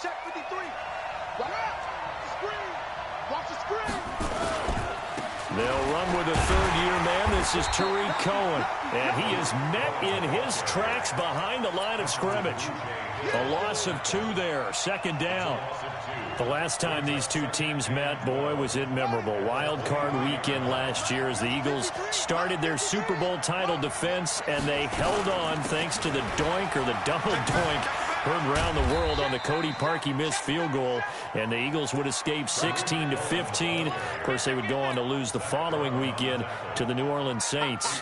Check 53. Right out. Screen. Watch the screen. They'll run with a third-year man. This is Tariq Cohen. And he is met in his tracks behind the line of scrimmage. A loss of 2 there. Second down. The last time these two teams met, boy, was it memorable. Wild card weekend last year as the Eagles started their Super Bowl title defense, and they held on thanks to the doink or the double doink heard around the world on the Cody Parkey missed field goal, and the Eagles would escape 16-15. Of course, they would go on to lose the following weekend to the New Orleans Saints.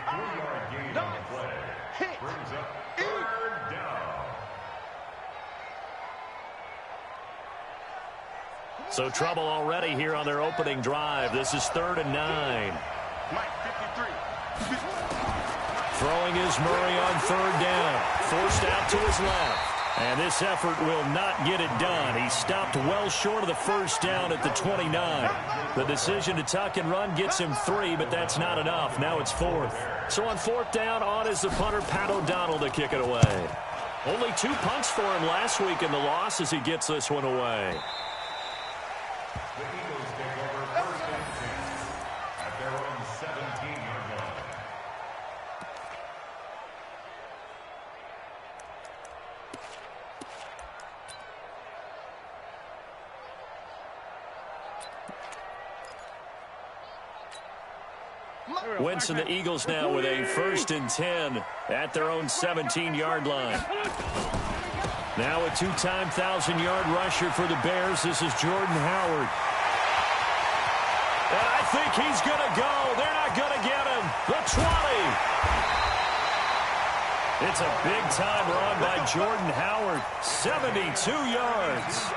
So trouble already here on their opening drive. This is 3rd and 9. Throwing is Murray on 3rd down. Forced out to his left. And this effort will not get it done. He stopped well short of the first down at the 29. The decision to tuck and run gets him 3, but that's not enough. Now it's 4th. So on 4th down, on is the punter, Pat O'Donnell, to kick it away. Only 2 punts for him last week in the loss as he gets this one away. The Eagles take over 1st and 10 at their own 17-yard line. Wentz and the Eagles now with a 1st and 10 at their own 17-yard line. Now a 2-time 1,000-yard rusher for the Bears. This is Jordan Howard. And I think he's going to go. They're not going to get him. The 20. It's a big-time run by Jordan Howard. 72 yards.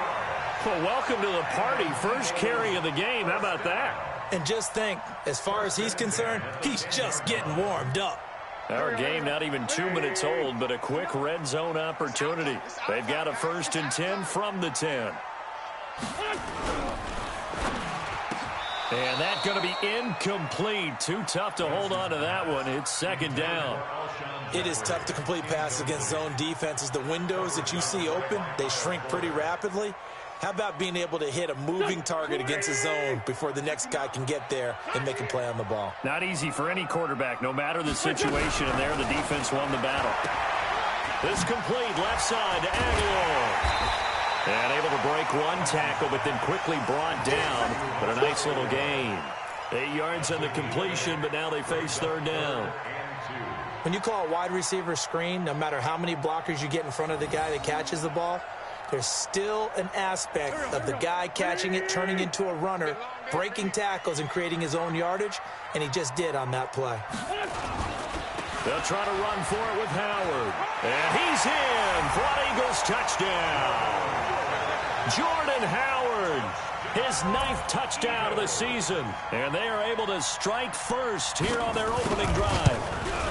Well, welcome to the party. First carry of the game. How about that? And just think, as far as he's concerned, he's just getting warmed up. Our game not even 2 minutes old, but a quick red zone opportunity. They've got a 1st and 10 from the 10. And that's going to be incomplete. Too tough to hold on to that one. It's 2nd down. It is tough to complete passes against zone defenses. The windows that you see open, they shrink pretty rapidly. How about being able to hit a moving target against a zone before the next guy can get there and make a play on the ball? Not easy for any quarterback, no matter the situation, and there the defense won the battle. This complete left side to Aguilar. And able to break one tackle, but then quickly brought down. But a nice little gain. 8 yards on the completion, but now they face 3rd down. When you call a wide receiver screen, no matter how many blockers you get in front of the guy that catches the ball, there's still an aspect of the guy catching it, turning into a runner, breaking tackles and creating his own yardage, and he just did on that play. They'll try to run for it with Howard. And he's in for an Eagles touchdown. Jordan Howard, his 9th touchdown of the season. And they are able to strike first here on their opening drive.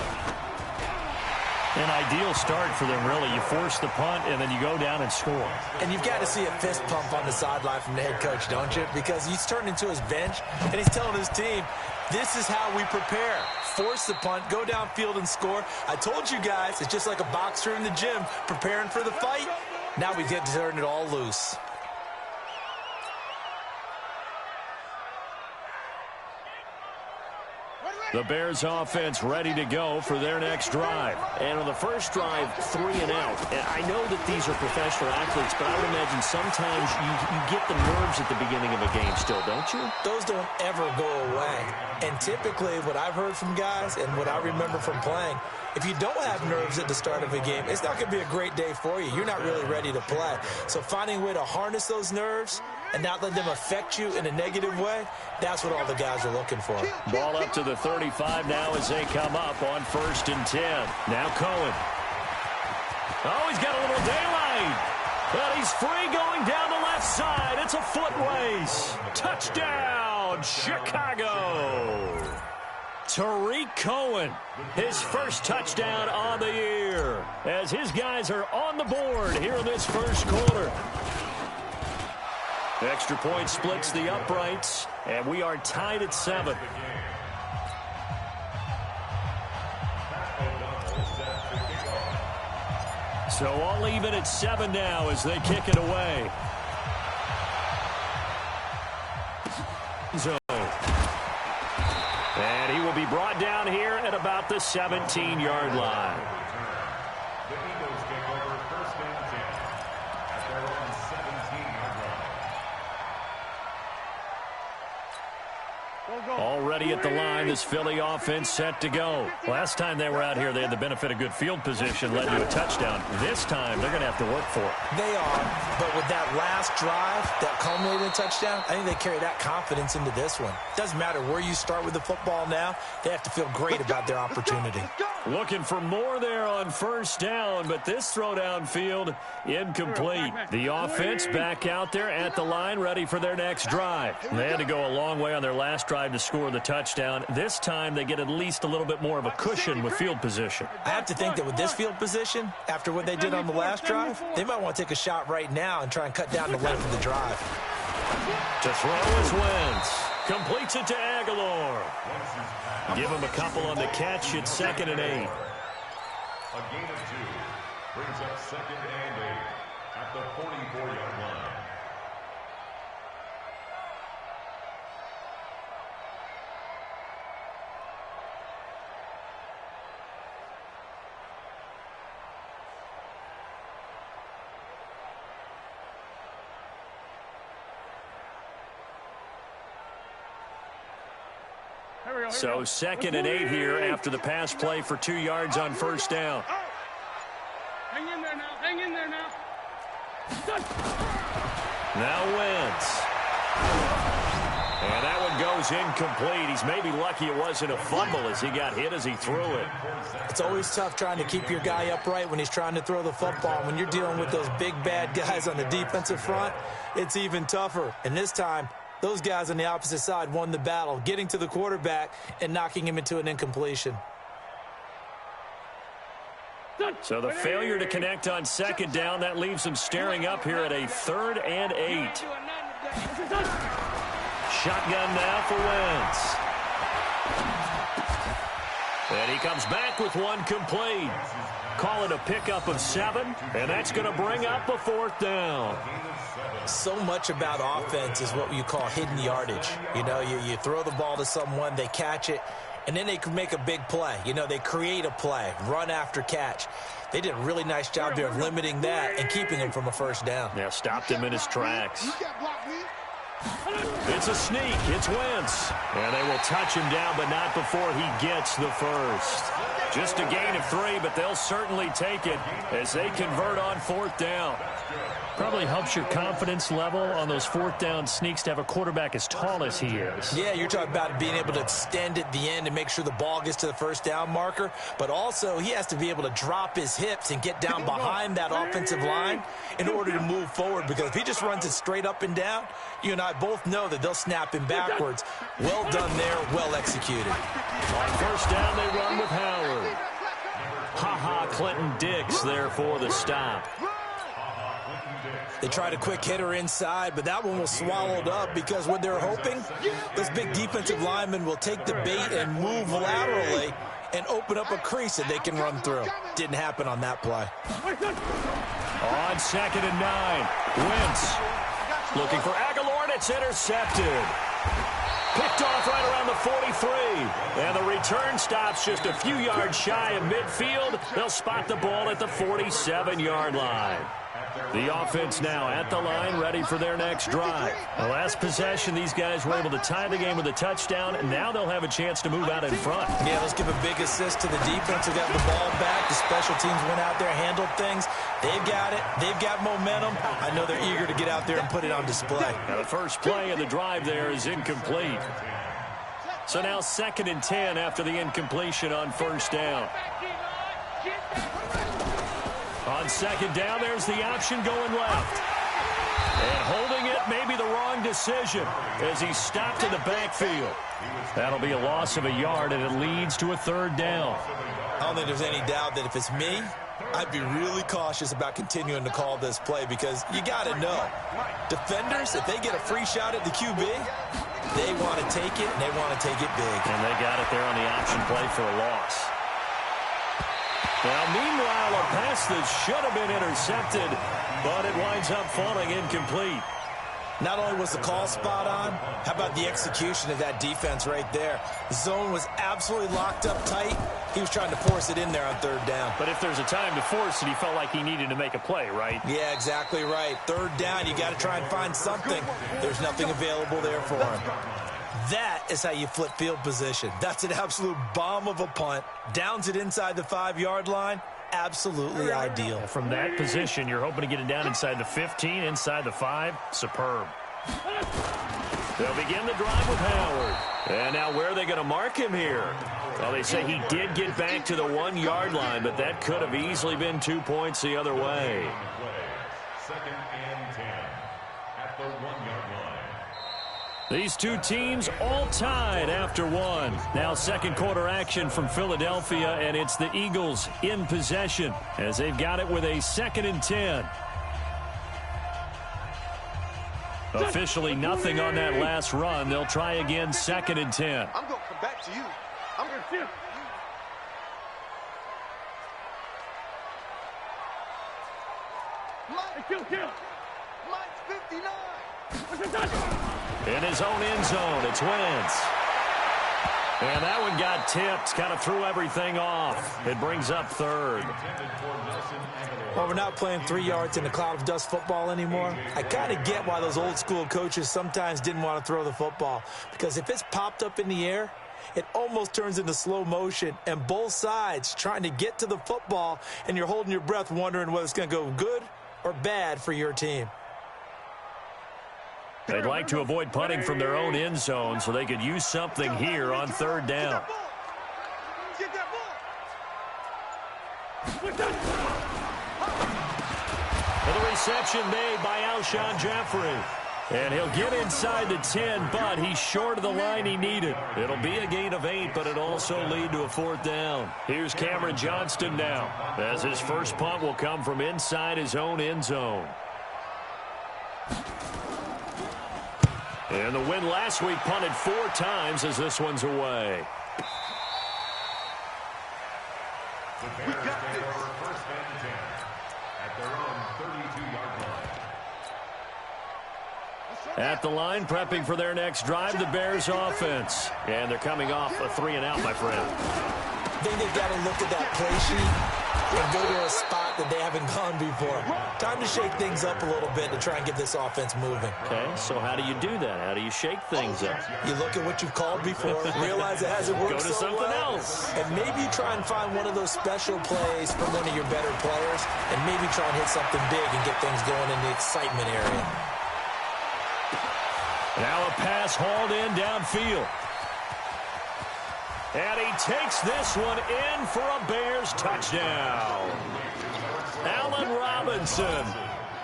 An ideal start for them, really. You force the punt, and then you go down and score. And you've got to see a fist pump on the sideline from the head coach, don't you? Because he's turned into his bench, and he's telling his team, this is how we prepare. Force the punt, go downfield and score. I told you guys, it's just like a boxer in the gym preparing for the fight. Now we get to turn it all loose. The Bears offense ready to go for their next drive. And on the first drive, 3 and out. And I know that these are professional athletes, but I would imagine sometimes you get the nerves at the beginning of a game still, don't you? Those don't ever go away. And typically what I've heard from guys and what I remember from playing, if you don't have nerves at the start of a game, it's not going to be a great day for you. You're not really ready to play. So finding a way to harness those nerves and not let them affect you in a negative way, that's what all the guys are looking for. Ball up to the 35 now as they come up on 1st and 10. Now Cohen. Oh, he's got a little daylight. But he's free going down the left side. It's a foot race. Touchdown, Chicago. Tariq Cohen, his first touchdown on the year, as his guys are on the board here in this first quarter. The extra point splits the uprights, and we are tied at 7. So all even at 7 now as they kick it away. And he will be brought down here at about the 17-yard line. The Eagles take over first and 10 at their own 17-yard line. Already at the line, this Philly offense set to go. Last time they were out here, they had the benefit of good field position, led to a touchdown. This time, they're going to have to work for it. They are, but with that last drive that culminated in a touchdown, I think they carry that confidence into this one. Doesn't matter where you start with the football now, they have to feel great about their opportunity. Looking for more there on first down, but this throw downfield incomplete. The offense back out there at the line, ready for their next drive. They had to go a long way on their last drive to score the touchdown. This time they get at least a little bit more of a cushion with field position. I have to think that with this field position, after what they did on the last drive, they might want to take a shot right now and try and cut down the length of the drive. To throw is Wentz. Completes it to Aguilar. Give him a couple on the catch. It's 2nd and 8. A gain of 2 brings up 2nd and 8 at the 44-yard line. So 2nd and 8 here after the pass play for 2 yards on first down. Hang in there now. Hang in there now. Now Wentz. And that one goes incomplete. He's maybe lucky it wasn't a fumble as he got hit as he threw it. It's always tough trying to keep your guy upright when he's trying to throw the football. When you're dealing with those big, bad guys on the defensive front, it's even tougher. And this time, those guys on the opposite side won the battle, getting to the quarterback and knocking him into an incompletion. So the failure to connect on 2nd down, that leaves them staring up here at a 3rd and 8. Shotgun now for Wentz. And he comes back with one complete. Call it a pickup of 7, and that's going to bring up a 4th down. So much about offense is what you call hidden yardage. You know, you throw the ball to someone, they catch it, and then they can make a big play. You know, they create a play, run after catch. They did a really nice job there of limiting that and keeping him from a first down. Yeah, stopped him in his tracks. It's a sneak. It's Wentz. And they will touch him down, but not before he gets the first. Just a gain of 3, but they'll certainly take it as they convert on 4th down. Probably helps your confidence level on those 4th down sneaks to have a quarterback as tall as he is. Yeah, you're talking about being able to extend at the end and make sure the ball gets to the first down marker. But also, he has to be able to drop his hips and get down behind that offensive line in order to move forward. Because if he just runs it straight up and down, you and I both know that they'll snap him backwards. Well done there, well executed. On first down, they run with Howard. Ha-ha, Clinton Dix there for the stop. They tried a quick hitter inside, but that one was swallowed up because what they're hoping, this big defensive lineman will take the bait and move laterally and open up a crease that they can run through. Didn't happen on that play. On 2nd and 9, Wentz looking for Aguilar, and it's intercepted. Picked off right around the 43. And the return stops just a few yards shy of midfield. They'll spot the ball at the 47-yard line. The offense now at the line, ready for their next drive. The last possession, these guys were able to tie the game with a touchdown, and now they'll have a chance to move out in front. Yeah, let's give a big assist to the defense who got the ball back. The special teams went out there, handled things. They've got it. They've got momentum. I know they're eager to get out there and put it on display. Now the first play of the drive there is incomplete. So now 2nd and 10 after the incompletion on first down. On 2nd down, there's the option going left. And holding it may be the wrong decision as he stopped in the backfield. That'll be a loss of a yard, and it leads to a 3rd down. I don't think there's any doubt that if it's me, I'd be really cautious about continuing to call this play because you got to know, defenders, if they get a free shot at the QB, they want to take it, and they want to take it big. And they got it there on the option play for a loss. Now, meanwhile, a pass that should have been intercepted, but it winds up falling incomplete. Not only was the call spot on, how about the execution of that defense right there? The zone was absolutely locked up tight. He was trying to force it in there on third down. But if there's a time to force it, he felt like he needed to make a play, right? Yeah, exactly right. Third down, you got to try and find something. There's nothing available there for him. That is how you flip field position. That's an absolute bomb of a punt. Downs it inside the 5-yard line. Absolutely ideal. From that position, you're hoping to get it down inside the 15, inside the 5. Superb. They'll begin the drive with Howard. And now where are they going to mark him here? Well, they say he did get back to the 1-yard line, but that could have easily been 2 points the other way. 2nd and 10 at the 1-yard line. These two teams all tied after one. Now second quarter action from Philadelphia, and it's the Eagles in possession as they've got it with a 2nd and 10. Officially nothing on that last run. They'll try again 2nd and 10. I'm going to come back to you. I'm going to see you. Mike's 59. In his own end zone, it's Wentz. And that one got tipped, kind of threw everything off. It brings up 3rd. Well, we're not playing 3 yards in a cloud of dust football anymore. I kind of get why those old school coaches sometimes didn't want to throw the football. Because if it's popped up in the air, it almost turns into slow motion. And both sides trying to get to the football, and you're holding your breath wondering whether it's going to go good or bad for your team. They'd like to avoid punting from their own end zone so they could use something here on 3rd down. For the reception made by Alshon Jeffrey. And he'll get inside the 10, but he's short of the line he needed. It'll be a gain of 8, but it'll also lead to a 4th down. Here's Cameron Johnston now, as his first punt will come from inside his own end zone. And the win last week punted 4 times as this one's away. The Bears take over 1st and 10 at their own 32-yard line. At the line, prepping for their next drive, the Bears offense. And thee coming off a 3-and-out, my friend. I think they've got to look at that play sheet and go to a spot that they haven't gone before. Time to shake things up a little bit to try and get this offense moving. Okay, so how do you do that? How do you shake things up? You look at what you've called before, realize it hasn't worked Go to so something well, else. and maybe try and find one of those special plays from one of your better players, and maybe try and hit something big and get things going in the excitement area. Now a pass hauled in downfield. And he takes this one in for a Bears touchdown. Allen Robinson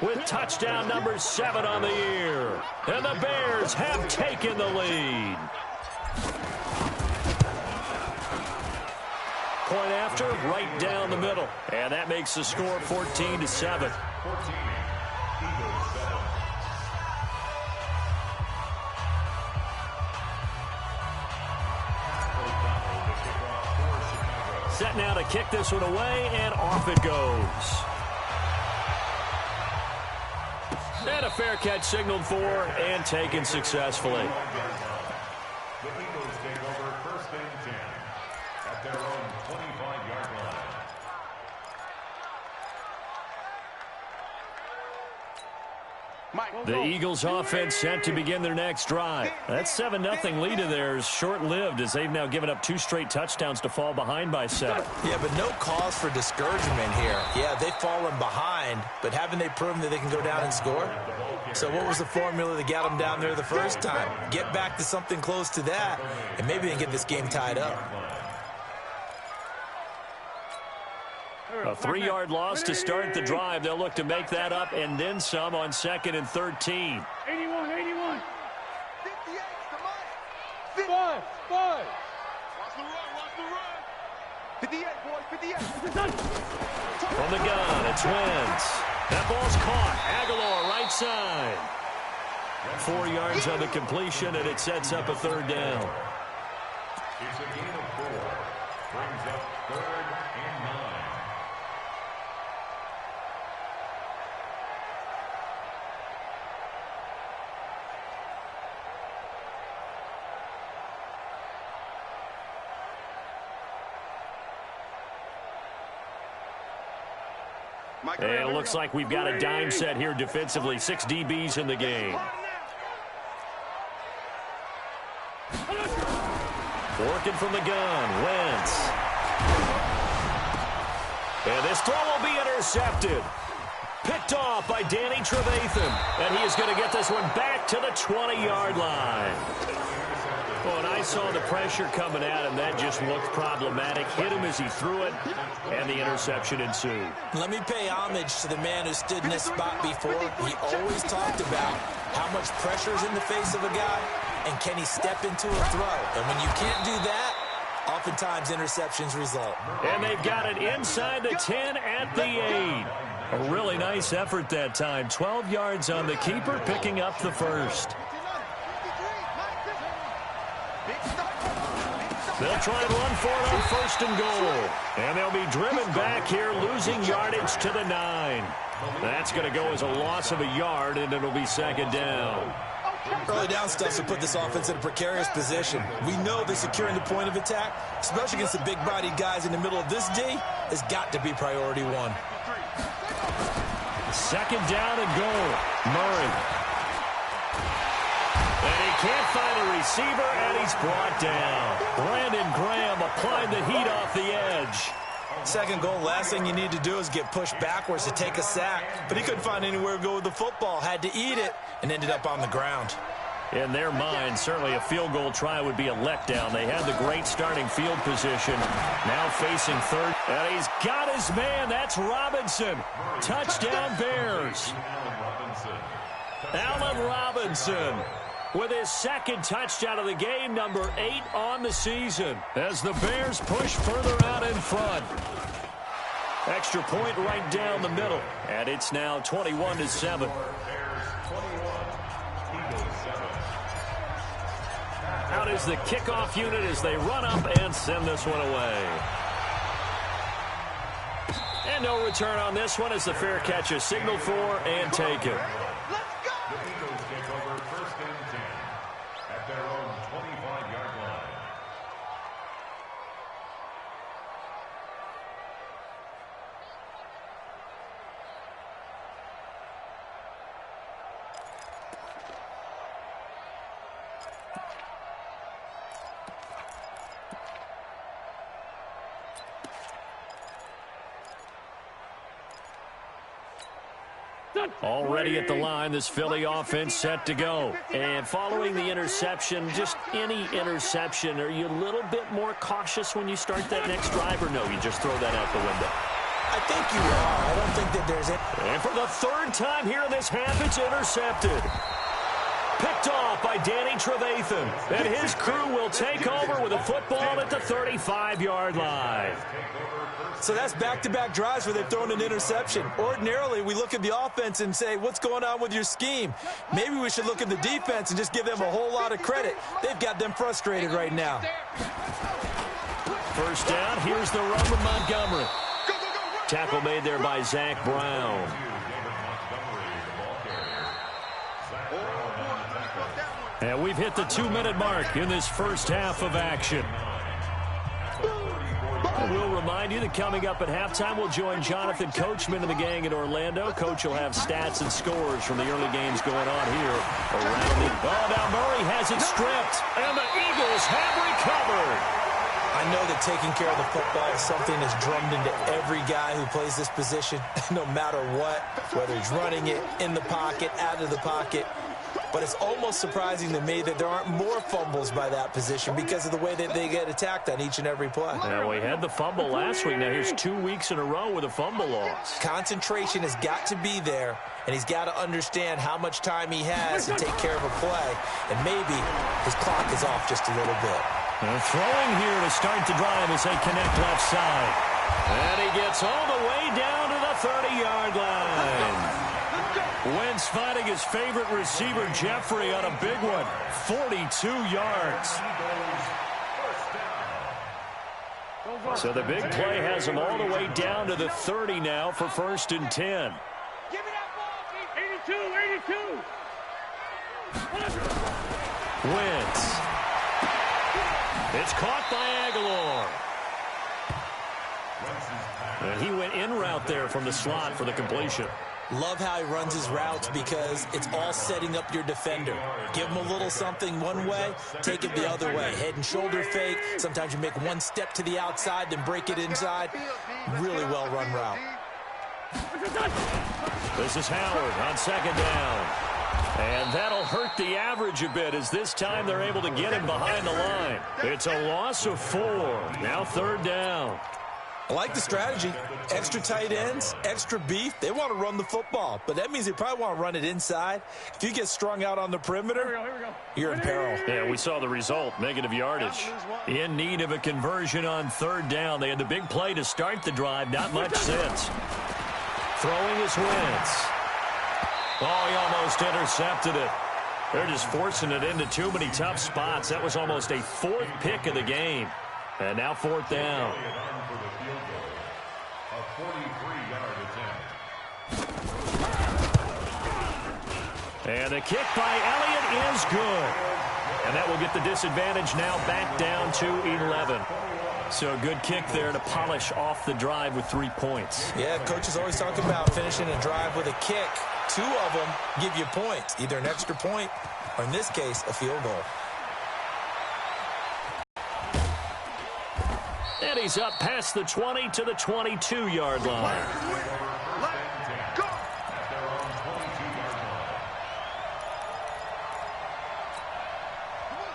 with touchdown number 7 on the year. And the Bears have taken the lead. Point after, right down the middle. And that makes the score 14-7. 14, Eagles 7. Set now to kick this one away, and off it goes. And a fair catch signaled for and taken successfully. The Eagles take over 1st and 10 at their own 25-yard line. The Eagles offense set to begin their next drive. That 7-0 lead of theirs short-lived as they've now given up 2 straight touchdowns to fall behind by 7. Yeah, but no cause for discouragement here. Yeah, they've fallen behind, but haven't they proven that they can go down and score? So what was the formula that got them down there the first time? Get back to something close to that, and maybe they can get this game tied up. A 3-yard loss to start the drive. They'll look to make that up and then some on 2nd and 13. 81. 58 to Mike. 5. Watch the run. 58, boys, 58. From the gun, it's Wentz. That ball's caught. Aguilar, right side. 4 yards on the completion, and it sets up a 3rd down. It's a gain of 4. Brings up 3rd and 9. And it looks like we've got a dime set here defensively. 6 DBs in the game. Working from the gun, Wentz. And this throw will be intercepted. Picked off by Danny Trevathan. And he is going to get this one back to the 20-yard line. Well, and I saw the pressure coming at him. That just looked problematic. Hit him as he threw it, and the interception ensued. Let me pay homage to the man who stood in this spot before. He always talked about how much pressure is in the face of a guy, and can he step into a throw. And when you can't do that, oftentimes interceptions result. And they've got it inside the 10 at the 8. A really nice effort that time. 12 yards on the keeper, picking up the first. They'll try and run for it on 1st and goal. And they'll be driven back here, losing yardage to the 9. That's going to go as a loss of a yard, and it'll be 2nd down. Early down stuff to put this offense in a precarious position. We know that securing the point of attack, especially against the big-bodied guys in the middle of this D, has got to be priority 1. 2nd down and goal. Murray. And he can't find a receiver, and he's brought down. Brandon Graham applied the heat off the edge. 2nd goal, last thing you need to do is get pushed backwards to take a sack. But he couldn't find anywhere to go with the football, had to eat it, and ended up on the ground. In their mind, certainly a field goal try would be a letdown. They had the great starting field position. Now facing 3rd. And he's got his man. That's Robinson. Touchdown Bears. Allen Robinson with his 2nd touchdown of the game, number 8 on the season, as the Bears push further out in front. Extra point right down the middle, and it's now 21-7. Out is the kickoff unit as they run up and send this one away. And no return on this one as the fair catch is signaled for and taken. Already at the line, this Philly offense set to go. And following the interception, just any interception, are you a little bit more cautious when you start that next drive, or no, you just throw that out the window? I think you are. I don't think that there's it. And for the 3rd time here in this half, it's intercepted. Picked off by Danny Trevathan. And his crew will take over with a football at the 35-yard line. So that's back-to-back drives where they've thrown an interception. Ordinarily, we look at the offense and say, what's going on with your scheme? Maybe we should look at the defense and just give them a whole lot of credit. They've got them frustrated right now. 1st down, here's the run with Montgomery. Tackle made there by Zach Brown. And we've hit the 2-minute mark in this first half of action. And we'll remind you that coming up at halftime, we'll join Jonathan Coachman and the gang in Orlando. Coach will have stats and scores from the early games going on here around the... Oh, now Murray has it stripped, and the Eagles have recovered. I know that taking care of the football is something that's drummed into every guy who plays this position, no matter what, whether he's running it, in the pocket, out of the pocket. But it's almost surprising to me that there aren't more fumbles by that position because of the way that they get attacked on each and every play. Yeah, we had the fumble last week. Now here's 2 weeks in a row with a fumble loss. Concentration has got to be there, and he's got to understand how much time he has to take care of a play. And maybe his clock is off just a little bit. And throwing here to start the drive as they connect left side. And he gets all the way down to the 30-yard line. Wentz finding his favorite receiver, Jeffrey, on a big one. 42 yards. So the big play has him all the way down to the 30 now for 1st and 10. Give me that ball, 82. Wentz. It's caught by Aguilar. And he went in route there from the slot for the completion. Love how he runs his routes because it's all setting up your defender. Give him a little something one way, take it the other way. Head and shoulder fake. Sometimes you make one step to the outside, then break it inside. Really well-run route. This is Howard on second down. And that'll hurt the average a bit as this time they're able to get him behind the line. It's a loss of 4. Now third down. I like the strategy. Extra tight ends, extra beef. They want to run the football, but that means they probably want to run it inside. If you get strung out on the perimeter, you're in peril. Yeah, we saw the result, negative yardage. In need of a conversion on third down. They had the big play to start the drive, not much since. Throwing his Wentz. Oh, he almost intercepted it. They're just forcing it into too many tough spots. That was almost a 4th pick of the game. And now 4th down. And the kick by Elliott is good. And that will get the disadvantage now back down to 11. So a good kick there to polish off the drive with 3 points. Yeah, coaches always talk about finishing a drive with a kick. 2 of them give you points, either an extra point or, in this case, a field goal. And he's up past the 20 to the 22-yard line.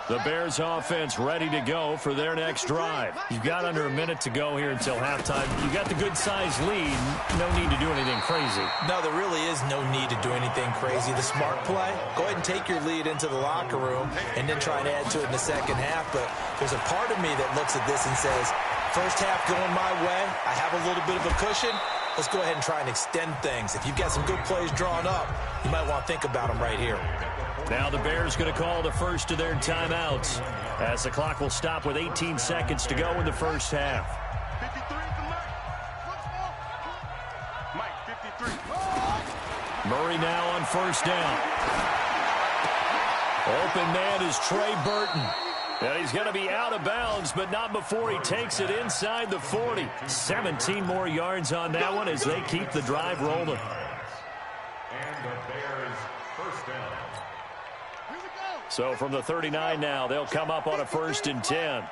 The Bears offense ready to go for their next drive. You've got under a minute to go here until halftime. You got the good-sized lead. No need to do anything crazy. No, there really is no need to do anything crazy. The smart play, go ahead and take your lead into the locker room and then try and add to it in the second half. But there's a part of me that looks at this and says, first half going my way, I have a little bit of a cushion. Let's go ahead and try and extend things. If you've got some good plays drawn up, you might want to think about them right here. Now the Bears going to call the first of their timeouts as the clock will stop with 18 seconds to go in the first half. 53. Murray now on first down. Open man is Trey Burton. And he's going to be out of bounds, but not before he takes it inside the 40. 17 more yards on that one as they keep the drive rolling. And the Bears first down. So from the 39 now, they'll come up on a 1st and 10.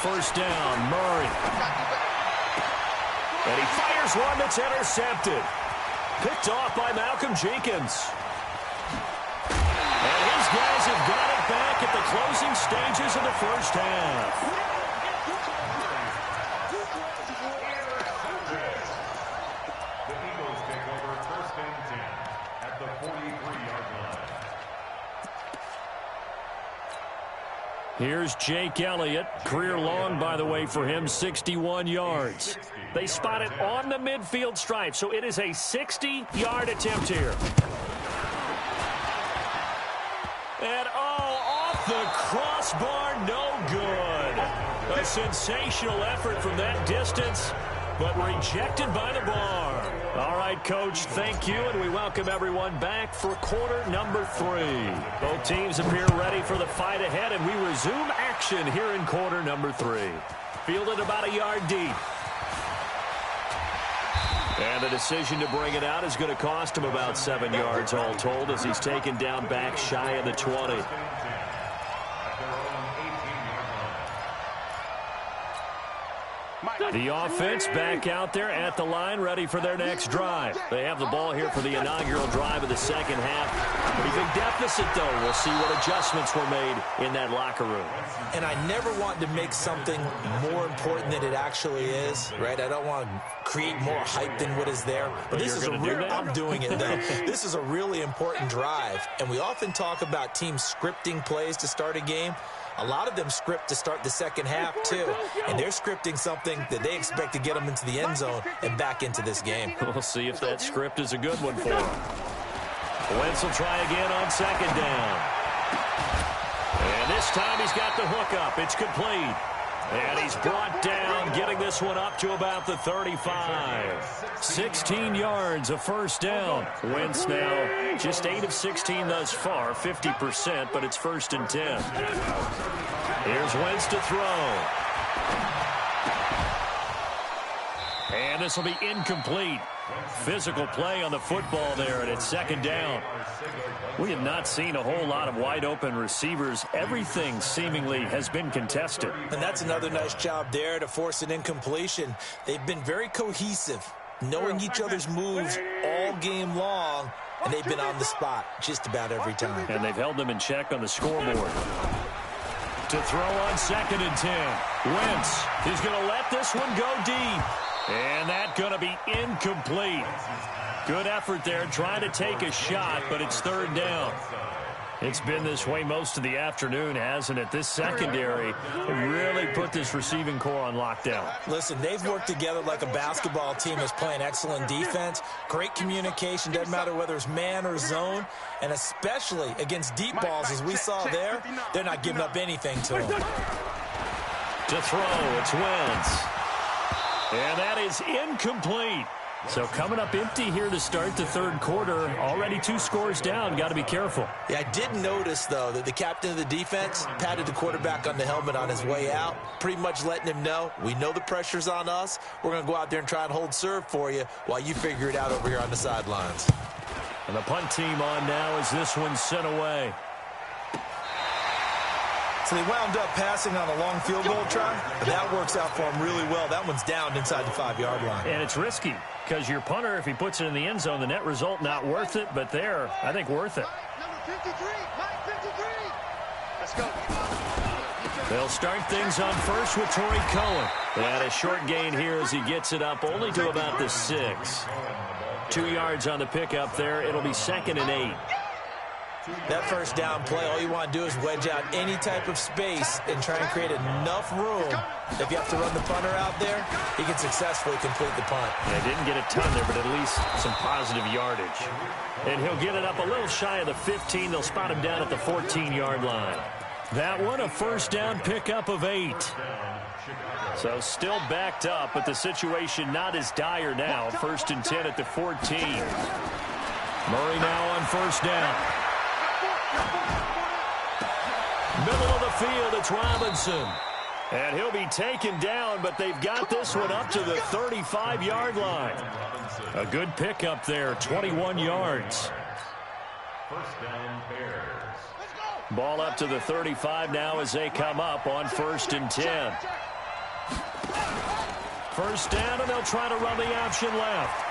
First down, Murray. And he fires one that's intercepted. Picked off by Malcolm Jenkins. And his guys have got it back at the closing stages of the first half. Here's Jake Elliott. Career long, by the way, for him, 61 yards. They spot it on the midfield stripe, so it is a 60-yard attempt here. And, off the crossbar, no good. A sensational effort from that distance, but rejected by the bar. All right, Coach, thank you, and we welcome everyone back for quarter number 3. Both teams appear ready for the fight ahead, and we resume action here in quarter number 3. Fielded about a yard deep. And the decision to bring it out is going to cost him about 7 yards all told as he's taken down back shy of the 20. The offense back out there at the line, ready for their next drive. They have the ball here for the inaugural drive of the second half. Pretty big deficit, though. We'll see what adjustments were made in that locker room. And I never want to make something more important than it actually is, right? I don't want to create more hype than what is there. But this is I'm doing it, though. This is a really important drive. And we often talk about teams scripting plays to start a game. A lot of them script to start the second half, too. And they're scripting something that they expect to get them into the end zone and back into this game. We'll see if that script is a good one for them. Wentz will try again on second down. And this time he's got the hookup. It's complete. And he's brought down, getting this one up to about the 35. 16 yards, a first down. Wentz now just 8 of 16 thus far, 50%, but it's 1st and 10. Here's Wentz to throw. And this will be incomplete. Physical play on the football there, and it's second down. We have not seen a whole lot of wide-open receivers. Everything seemingly has been contested. And that's another nice job there to force an incompletion. They've been very cohesive, knowing each other's moves all game long, and they've been on the spot just about every time. And they've held them in check on the scoreboard. To throw on 2nd and 10. Wentz, he's going to let this one go deep. And that's going to be incomplete. Good effort there, trying to take a shot, but it's 3rd down. It's been this way most of the afternoon, hasn't it? This secondary really put this receiving core on lockdown. Listen, they've worked together like a basketball team that's playing excellent defense. Great communication, doesn't matter whether it's man or zone. And especially against deep balls, as we saw there, they're not giving up anything to them. To throw, it's Wentz. And that is incomplete. So coming up empty here to start the 3rd quarter. Already 2 scores down. Got to be careful. Yeah, I did notice, though, that the captain of the defense patted the quarterback on the helmet on his way out, pretty much letting him know, we know the pressure's on us. We're going to go out there and try and hold serve for you while you figure it out over here on the sidelines. And the punt team on now as this one's sent away. So they wound up passing on a long field goal try, but that works out for them really well. That one's down inside the 5-yard line. And it's risky because your punter, if he puts it in the end zone, the net result not worth it, but there, I think worth it. Number 53, Mike 53. Let's go. They'll start things on first with Torrey Cohen. And a short gain here as he gets it up only to about the 6. 2 yards on the pickup there. It'll be 2nd and 8. That first down play, all you want to do is wedge out any type of space and try and create enough room. If you have to run the punter out there, he can successfully complete the punt. Yeah, didn't get a ton there, but at least some positive yardage. And he'll get it up a little shy of the 15. They'll spot him down at the 14-yard line. That one, a first down pickup of 8. So still backed up, but the situation not as dire now. 1st and 10 at the 14. Murray now on first down. Middle of the field, it's Robinson. And he'll be taken down, but they've got this one up to the 35-yard line. A good pickup there, 21 yards. First down, Bears. Ball up to the 35 now as they come up on 1st and 10. First down, and they'll try to run the option left.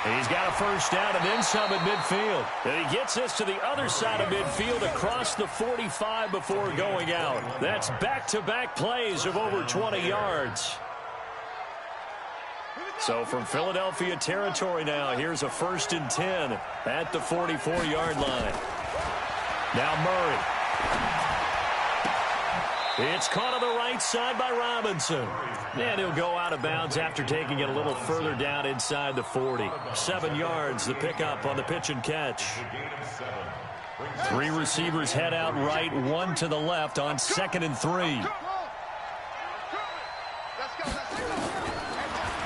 He's got a first down and then some at midfield. And he gets this to the other side of midfield across the 45 before going out. That's back-to-back plays of over 20 yards. So from Philadelphia territory now, here's a 1st and 10 at the 44-yard line. Now Murray. It's caught on the right side by Robinson. And he'll go out of bounds after taking it a little further down inside the 40. 7 yards, the pickup on the pitch and catch. 3 receivers head out right, 1 to the left on 2nd and 3.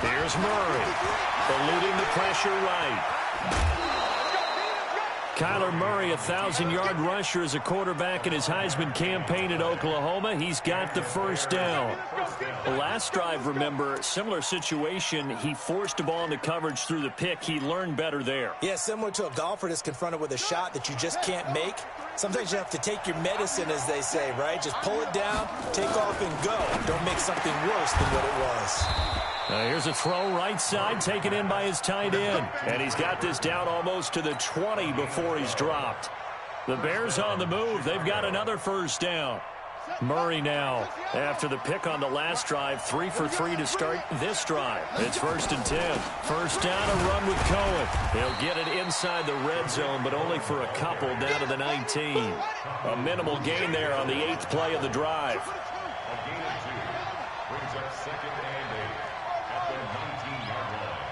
Here's Murray, eluding the pressure right. Kyler Murray, a 1,000-yard rusher as a quarterback in his Heisman campaign at Oklahoma. He's got the first down. The last drive, remember, similar situation. He forced a ball into coverage through the pick. He learned better there. Yeah, similar to a golfer that's confronted with a shot that you just can't make. Sometimes you have to take your medicine, as they say, right? Just pull it down, take off, and go. Don't make something worse than what it was. Here's a throw right side, taken in by his tight end. And he's got this down almost to the 20 before he's dropped. The Bears on the move. They've got another first down. Murray now, after the pick on the last drive, 3 for 3 to start this drive. It's 1st and 10. First down, a run with Cohen. He'll get it inside the red zone, but only for a couple down to the 19. A minimal gain there on the 8th play of the drive. A gain of 2 brings up 2nd and 8 at the 19-yard line.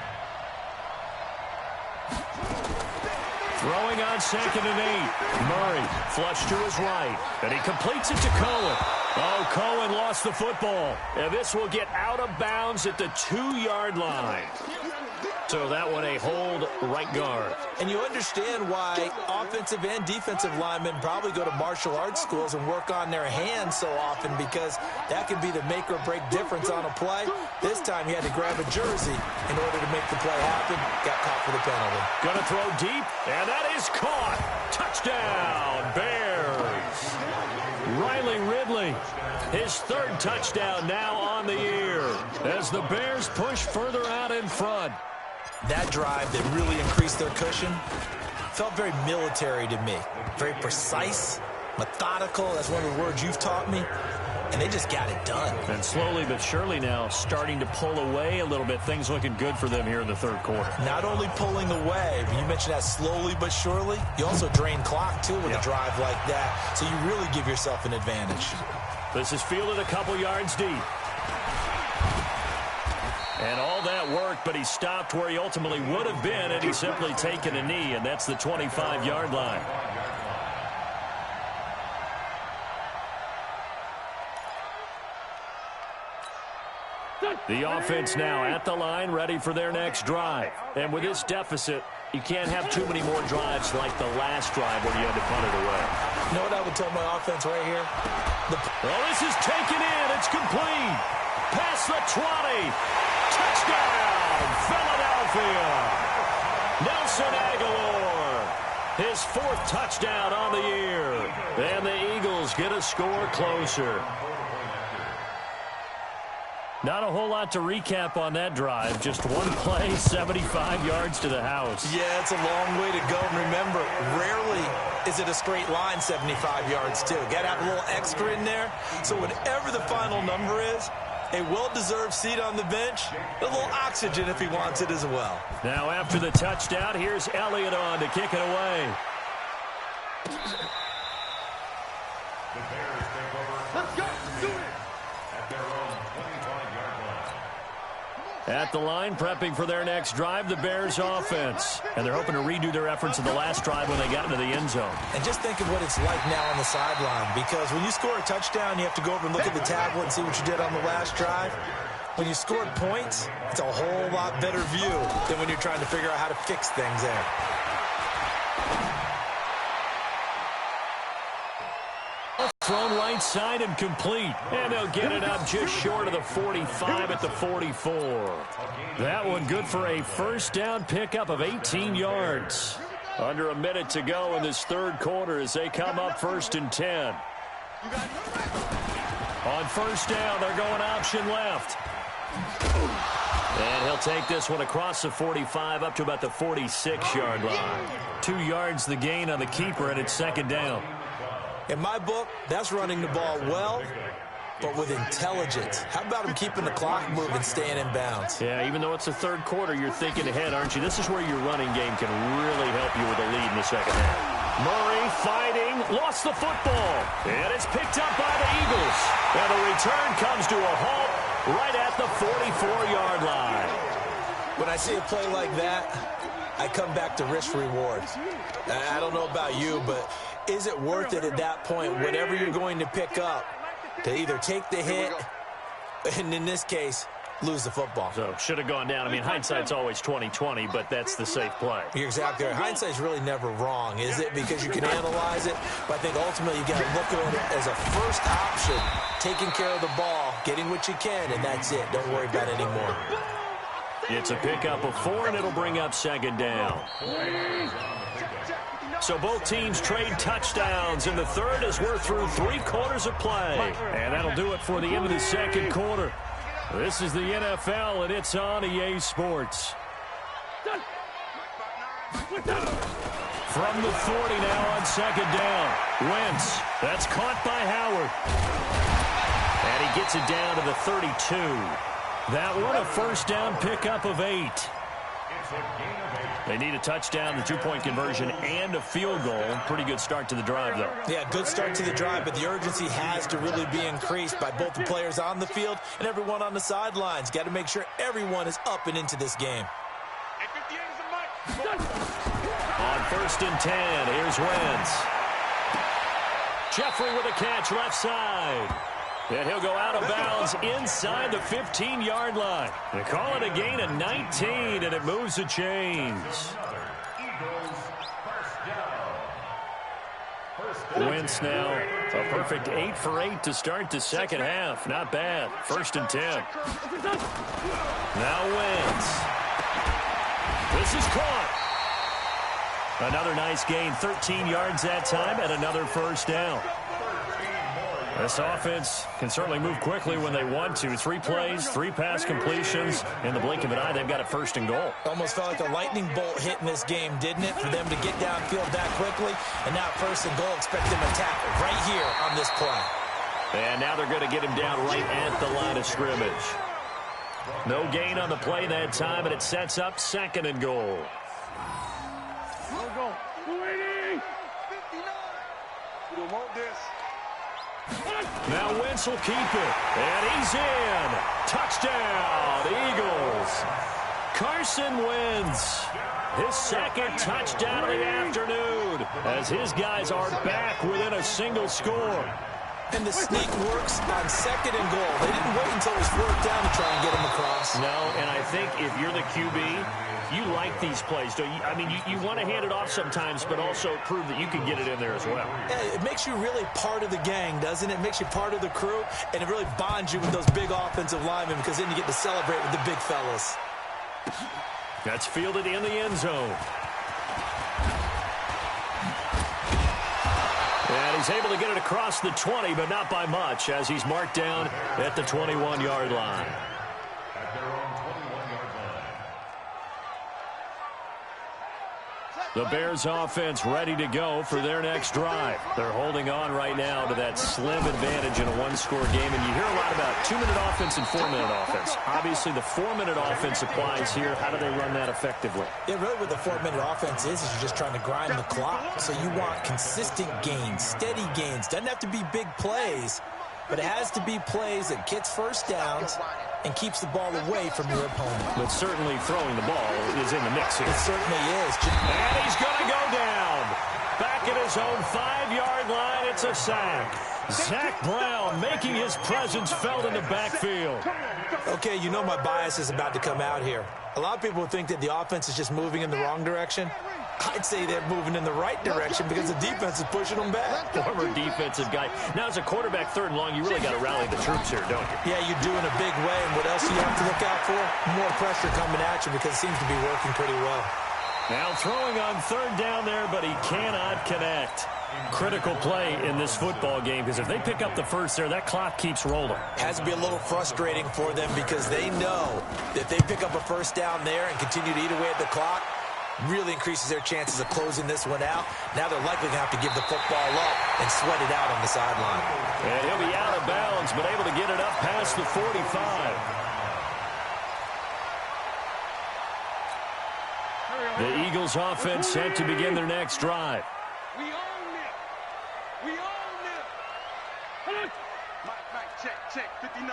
Throwing on 2nd and 8. Murray flush to his right, and he completes it to Cohen. Oh, Cohen lost the football, and this will get out of bounds at the 2-yard line. So that one a hold right guard. And you understand why offensive and defensive linemen probably go to martial arts schools and work on their hands so often, because that can be the make or break difference on a play. This time he had to grab a jersey in order to make the play happen. Got caught for the penalty. Gonna throw deep, and that is caught. Touchdown, Bears. Riley Ridley, his third touchdown now on the year as the Bears push further out in front. That drive that really increased their cushion felt very military to me. Very precise, methodical. That's one of the words you've taught me. And they just got it done. And slowly but surely now starting to pull away a little bit. Things looking good for them here in the third quarter. Not only pulling away, but you mentioned that slowly but surely. You also drain clock, too, with a drive like that. So you really give yourself an advantage. This is fielded a couple yards deep. And all that worked, but he stopped where he ultimately would have been, and he's simply taken a knee, and that's the 25-yard line. The offense now at the line, ready for their next drive. And with this deficit, you can't have too many more drives like the last drive where you had to punt it away. You know what I would tell my offense right here? Well, this is taken in. It's complete. Past the 20. Touchdown, Philadelphia. Nelson Aguilar, his fourth touchdown on the year. And the Eagles get a score closer. Not a whole lot to recap on that drive. Just one play, 75 yards to the house. Yeah, it's a long way to go. And remember, rarely is it a straight line 75 yards, too. Got to have a little extra in there. So whatever the final number is, a well-deserved seat on the bench, a little oxygen if he wants it as well. Now after the touchdown, here's Elliott on to kick it away. The Bears take over. Let's go. Do it. At their own 25-yard line. At the line, prepping for their next drive, the Bears offense. And they're hoping to redo their efforts in the last drive when they got into the end zone. And just think of what it's like now on the sideline, because when you score a touchdown, you have to go over and look at the tablet and see what you did on the last drive. When you scored points, it's a whole lot better view than when you're trying to figure out how to fix things there. Thrown right side and complete. And they'll get it up just short of the 45 at the 44. That one good for a first down pickup of 18 yards. Under a minute to go in this third quarter as they come up 1st and 10. On first down, they're going option left. And he'll take this one across the 45 up to about the 46-yard line. 2 yards the gain on the keeper, and it's second down. In my book, that's running the ball well, but with intelligence. How about him keeping the clock moving, staying in bounds? Yeah, even though it's the third quarter, you're thinking ahead, aren't you? This is where your running game can really help you with a lead in the second half. Murray fighting, lost the football, and it's picked up by the Eagles. And the return comes to a halt right at the 44-yard line. When I see a play like that, I come back to risk-reward. I don't know about you, but is it worth it at that point, whatever you're going to pick up, to either take the hit, and in this case, lose the football? So, should have gone down. I mean, hindsight's always 20/20, but that's the safe play. You're exactly right. Hindsight's really never wrong, is it? Because you can analyze it, but I think ultimately you got to look at it as a first option, taking care of the ball, getting what you can, and that's it. Don't worry about it anymore. It's a pickup of 4, and it'll bring up second down. So both teams trade touchdowns in the third as we're through 3 quarters of play. And that'll do it for the end of the second quarter. This is the NFL, and it's on EA Sports. From the 40 now on second down. Wentz. That's caught by Howard. And he gets it down to the 32. That one a first down pickup of 8. They need a touchdown, the 2-point conversion, and a field goal. Pretty good start to the drive, though. Yeah, good start to the drive, but the urgency has to really be increased by both the players on the field and everyone on the sidelines. Got to make sure everyone is up and into this game. On 1st and 10, here's Wentz. Jeffrey with a catch left side. And he'll go out of bounds inside the 15-yard line. They call it a gain of 19, and it moves the chains. Wentz now a perfect 8 for 8 to start the second half. Not bad. 1st and 10. Now Wentz. This is caught. Another nice gain, 13 yards that time, and another first down. This offense can certainly move quickly when they want to. 3 plays, 3 pass completions. In the blink of an eye, they've got it 1st and goal. Almost felt like a lightning bolt hit in this game, didn't it? For them to get downfield that quickly. And now 1st and goal, expect them to tackle right here on this play. And now they're going to get him down right at the line of scrimmage. No gain on the play that time, and it sets up 2nd and goal. Now Wentz will keep it, and he's in. Touchdown, Eagles. Carson Wentz, his 2nd touchdown of the afternoon, as his guys are back within a single score. And the sneak works on 2nd and goal. They didn't wait until it was 4th down to try and get him across. No, and I think if you're the QB, you like these plays, don't you? I mean, you want to hand it off sometimes, but also prove that you can get it in there as well. Yeah, it makes you really part of the gang, doesn't it? It makes you part of the crew, and it really bonds you with those big offensive linemen because then you get to celebrate with the big fellas. That's fielded in the end zone. And he's able to get it across the 20, but not by much, as he's marked down at the 21-yard line. The Bears offense ready to go for their next drive. They're holding on right now to that slim advantage in a one-score game. And you hear a lot about 2-minute offense and 4-minute offense. Obviously, the 4-minute offense applies here. How do they run that effectively? Yeah, really what the 4-minute offense is you're just trying to grind the clock. So you want consistent gains, steady gains. Doesn't have to be big plays, but it has to be plays that gets first downs and keeps the ball away from your opponent. But certainly throwing the ball is in the mix here. It certainly is. And he's going to go down. Back at his own 5-yard line, it's a sack. Zach Brown making his presence felt in the backfield. Okay, you know my bias is about to come out here. A lot of people think that the offense is just moving in the wrong direction. I'd say they're moving in the right direction because the defense is pushing them back. Former defensive guy. Now, as a quarterback, 3rd and long, you really got to rally the troops here, don't you? Yeah, you do in a big way. And what else do you have to look out for? More pressure coming at you because it seems to be working pretty well. Now throwing on 3rd down there, but he cannot connect. Critical play in this football game because if they pick up the first there, that clock keeps rolling. Has to be a little frustrating for them because they know that if they pick up a first down there and continue to eat away at the clock, really increases their chances of closing this one out. Now they're likely going to have to give the football up and sweat it out on the sideline. And he'll be out of bounds, but able to get it up past the 45. The Eagles offense set to begin their next drive. We own it. We own it. Mike, check, 59.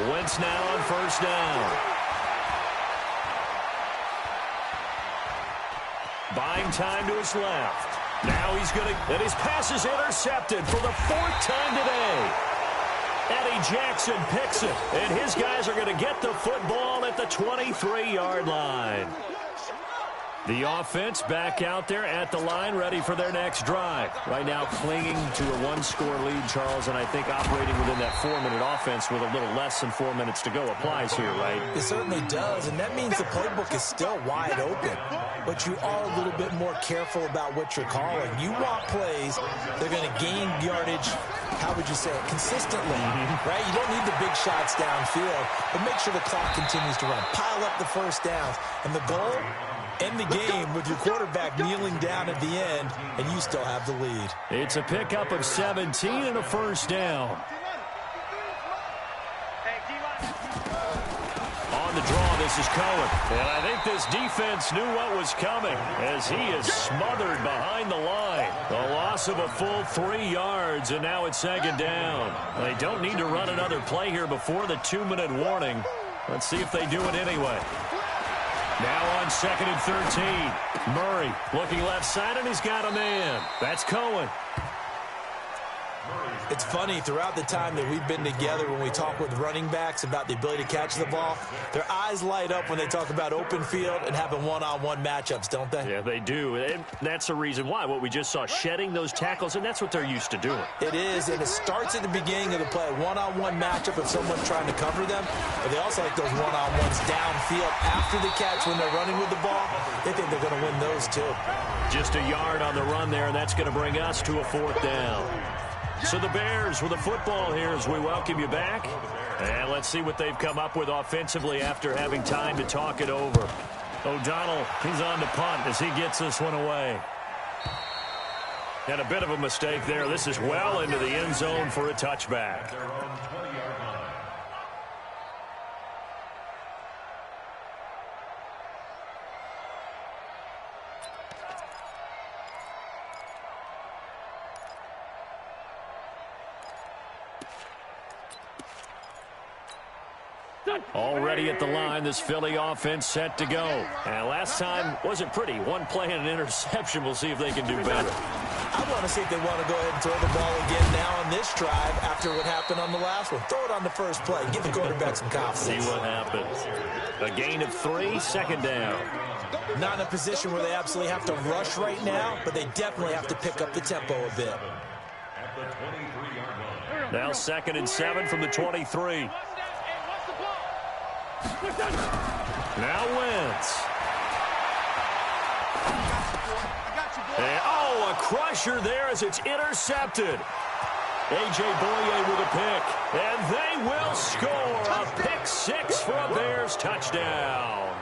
Wentz now on 1st down. Buying time to his left. Now he's going to, and his pass is intercepted for the 4th time today. Eddie Jackson picks it, and his guys are going to get the football at the 23-yard line. The offense back out there at the line, ready for their next drive. Right now clinging to a 1-score lead, Charles, and I think operating within that 4-minute offense with a little less than 4 minutes to go applies here, right? It certainly does, and that means the playbook is still wide open. But you are a little bit more careful about what you're calling. You want plays that are going to gain yardage, how would you say it, consistently, right? You don't need the big shots downfield, but make sure the clock continues to run. Pile up the first downs, and the goal, end the game with your quarterback kneeling down at the end, and you still have the lead. It's a pickup of 17 and a first down. On the draw, this is Cohen. And I think this defense knew what was coming as he is smothered behind the line. A loss of a full 3 yards, and now it's 2nd down. They don't need to run another play here before the 2-minute warning. Let's see if they do it anyway. Now on 2nd and 13. Murray looking left side, and he's got a man. That's Cohen. It's funny, throughout the time that we've been together, when we talk with running backs about the ability to catch the ball, their eyes light up when they talk about open field and having one-on-one matchups, don't they? Yeah, they do. And that's the reason why. What we just saw, shedding those tackles, and that's what they're used to doing. It is, and it starts at the beginning of the play, a one-on-one matchup of someone trying to cover them, but they also like those one-on-ones downfield after the catch when they're running with the ball. They think they're going to win those too. Just a yard on the run there, and that's going to bring us to a 4th down. So the Bears with the football here as we welcome you back. And let's see what they've come up with offensively after having time to talk it over. O'Donnell, he's on to punt as he gets this one away. And a bit of a mistake there. This is well into the end zone for a touchback. Already at the line, this Philly offense set to go. And last time wasn't pretty. One play and an interception. We'll see if they can do better. I want to see if they want to go ahead and throw the ball again now on this drive after what happened on the last one. Throw it on the first play. Give the quarterback some confidence. See what happens. A gain of 3, 2nd down. Not in a position where they absolutely have to rush right now, but they definitely have to pick up the tempo a bit. Now 2nd and 7 from the 23. Now Wentz. And, a crusher there as it's intercepted. A.J. Boye with a pick. And they will score a pick 6 for a Bears touchdown.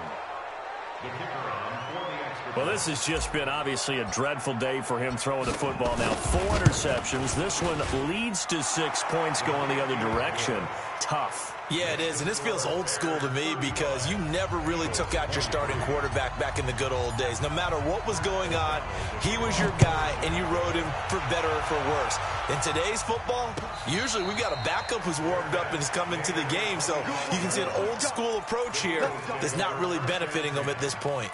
Well, this has just been obviously a dreadful day for him throwing the football. Now 4 interceptions. This one leads to 6 points going the other direction. Tough. Yeah, it is, and this feels old school to me because you never really took out your starting quarterback back in the good old days. No matter what was going on, he was your guy, and you rode him for better or for worse. In today's football, usually we've got a backup who's warmed up and is coming to the game, so you can see an old school approach here that's not really benefiting them at this point.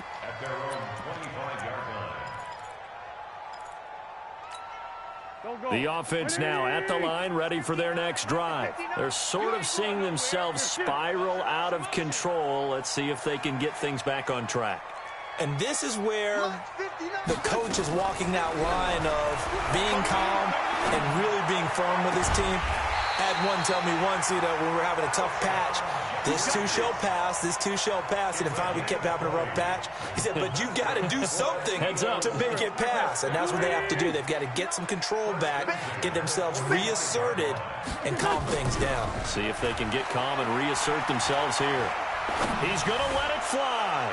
The offense now at the line, ready for their next drive. They're sort of seeing themselves spiral out of control. Let's see if they can get things back on track. And this is where the coach is walking that line of being calm and really being firm with his team. Had one tell me once, when we were having a tough patch, this too shall pass, this too shall pass. And finally we kept having a rough patch. He said, but you got to do something to make it pass. And that's what they have to do. They've got to get some control back, get themselves reasserted, and calm things down. See if they can get calm and reassert themselves here. He's going to let it fly.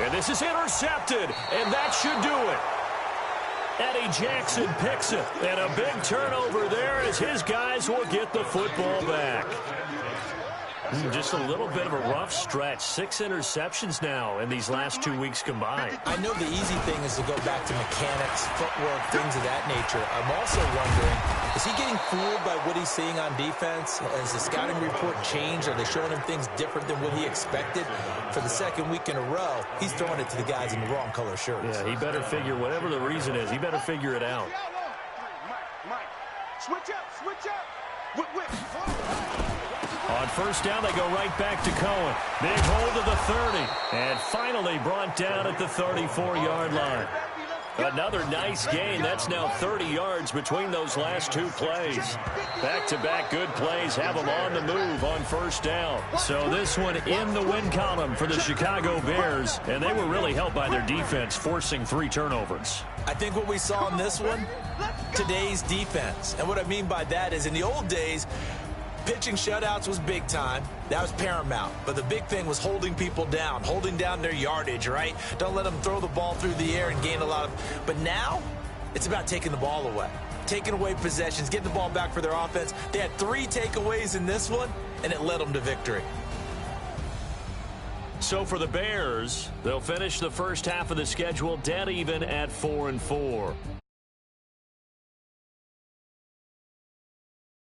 And this is intercepted, and that should do it. Eddie Jackson picks it, and a big turnover there as his guys will get the football back. Just a little bit of a rough stretch. 6 interceptions now in these last 2 weeks combined. I know the easy thing is to go back to mechanics, footwork, things of that nature. I'm also wondering, is he getting fooled by what he's seeing on defense? Has the scouting report changed? Are they showing him things different than what he expected? For the 2nd week in a row, he's throwing it to the guys in the wrong color shirts. Yeah, he better figure, whatever the reason is, he better figure it out. Mike, switch up. On 1st down, they go right back to Cohen. Big hold of the 30. And finally brought down at the 34-yard line. Another nice gain. That's now 30 yards between those last 2 plays. Back-to-back good plays have them on the move on 1st down. So this one in the win column for the Chicago Bears. And they were really helped by their defense, forcing 3 turnovers. I think what we saw in this one, today's defense. And what I mean by that is in the old days, pitching shutouts was big time. That was paramount. But the big thing was holding people down, holding down their yardage, right? Don't let them throw the ball through the air and gain a lot of... But now, it's about taking the ball away. Taking away possessions, getting the ball back for their offense. They had 3 takeaways in this one, and it led them to victory. So for the Bears, they'll finish the first half of the schedule dead even at 4-4.